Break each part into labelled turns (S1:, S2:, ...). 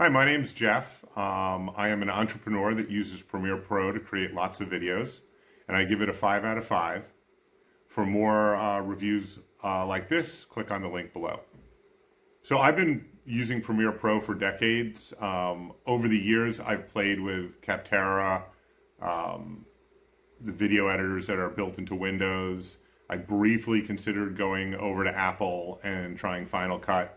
S1: Hi, my name's Jeff. I am an entrepreneur that uses Premiere Pro to create lots of videos, and I give it a 5 out of 5. For more reviews like this, click on the link below. So I've been using Premiere Pro for decades. Over the years, I've played with Capterra, the video editors that are built into Windows. I briefly considered going over to Apple and trying Final Cut.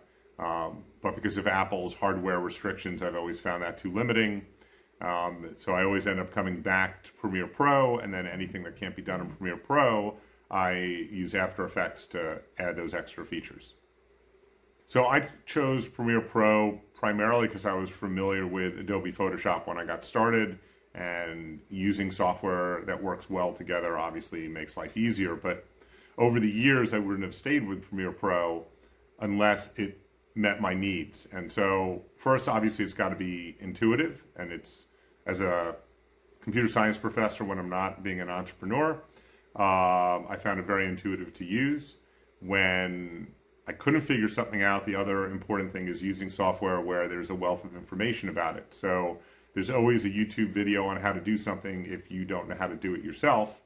S1: But because of Apple's hardware restrictions, I've always found that too limiting. So I always end up coming back to Premiere Pro, and then anything that can't be done in Premiere Pro, I use After Effects to add those extra features. So I chose Premiere Pro primarily because I was familiar with Adobe Photoshop when I got started, and using software that works well together obviously makes life easier. But over the years, I wouldn't have stayed with Premiere Pro unless it met my needs. And so first, obviously, it's got to be intuitive, and it's, as a computer science professor when I'm not being an entrepreneur, I found it very intuitive to use. When I couldn't figure something out, the other important thing is using software where there's a wealth of information about it. So there's always a YouTube video on how to do something if you don't know how to do it yourself.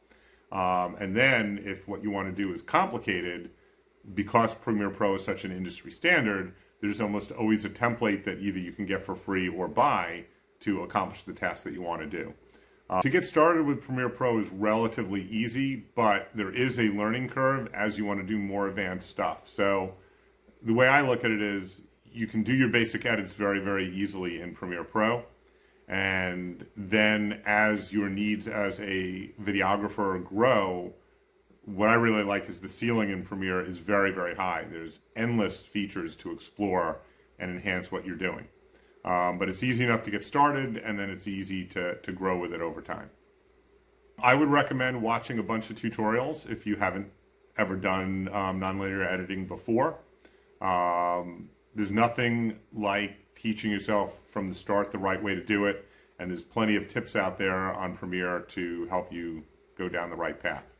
S1: And then if what you want to do is complicated, because Premiere Pro is such an industry standard, there's almost always a template that either you can get for free or buy to accomplish the task that you want to do. To get started with Premiere Pro is relatively easy, but there is a learning curve as you want to do more advanced stuff. So the way I look at it is you can do your basic edits very, very easily in Premiere Pro. And then as your needs as a videographer grow, what I really like is the ceiling in Premiere is very, very high. There's endless features to explore and enhance what you're doing. But it's easy enough to get started, and then it's easy to grow with it over time. I would recommend watching a bunch of tutorials if you haven't ever done nonlinear editing before. There's nothing like teaching yourself from the start the right way to do it, and there's plenty of tips out there on Premiere to help you go down the right path.